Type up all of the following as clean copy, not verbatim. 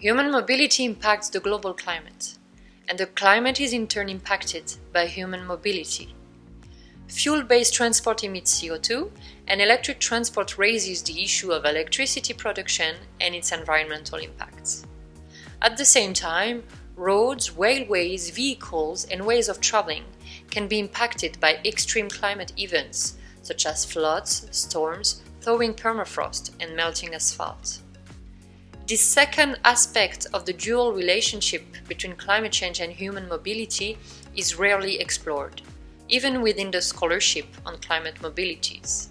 Human mobility impacts the global climate, and the climate is in turn impacted by human mobility. Fuel-based transport emits CO2, and electric transport raises the issue of electricity production and its environmental impacts. At the same time, roads, railways, vehicles, and ways of traveling can be impacted by extreme climate events such as floods, storms, thawing permafrost, and melting asphalt. This second aspect of the dual relationship between climate change and human mobility is rarely explored, even within the scholarship on climate mobilities.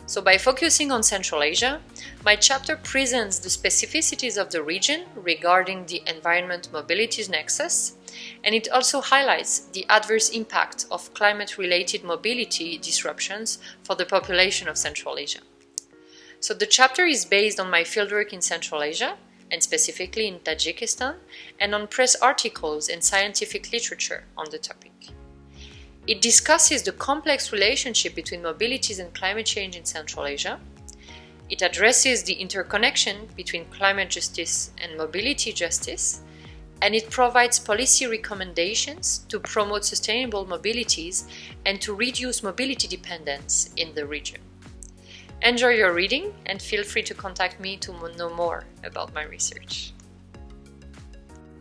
So by focusing on Central Asia, my chapter presents the specificities of the region regarding the environment mobilities nexus, and it also highlights the adverse impact of climate-related mobility disruptions for the population of Central Asia. So the chapter is based on my fieldwork in Central Asia, and specifically in Tajikistan, and on press articles and scientific literature on the topic. It discusses the complex relationship between mobilities and climate change in Central Asia. It addresses the interconnection between climate justice and mobility justice, and it provides policy recommendations to promote sustainable mobilities and to reduce mobility dependence in the region. Enjoy your reading and feel free to contact me to know more about my research.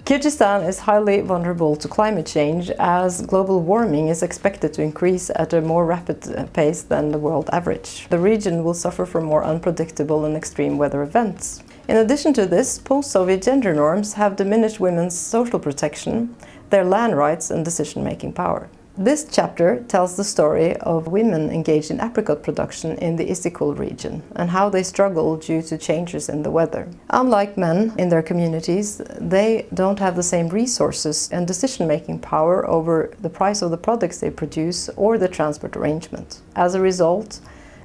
Kyrgyzstan is highly vulnerable to climate change as global warming is expected to increase at a more rapid pace than the world average. The region will suffer from more unpredictable and extreme weather events. In addition to this, post-Soviet gender norms have diminished women's social protection, their land rights and decision-making power. This chapter tells the story of women engaged in apricot production in the Issyk region and how they struggle due to changes in the weather. Unlike men in their communities, they don't have the same resources and decision-making power over the price of the products they produce or the transport arrangement. As a result,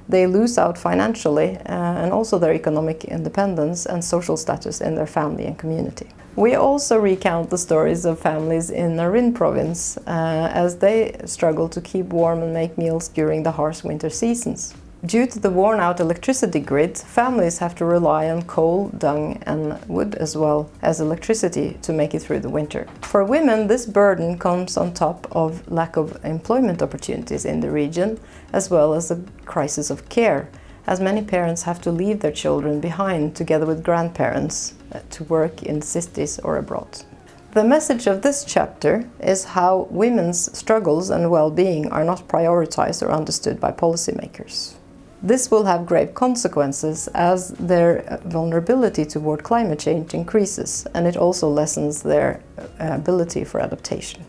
they lose out financially and also their economic independence and social status in their family and community. We also recount the stories of families in Narin province as they struggle to keep warm and make meals during the harsh winter seasons. Due to the worn-out electricity grid, families have to rely on coal, dung and wood as well as electricity to make it through the winter. For women, this burden comes on top of lack of employment opportunities in the region, as well as a crisis of care, as many parents have to leave their children behind together with grandparents to work in cities or abroad. The message of this chapter is how women's struggles and well-being are not prioritized or understood by policymakers. This will have grave consequences as their vulnerability toward climate change increases, and it also lessens their ability for adaptation.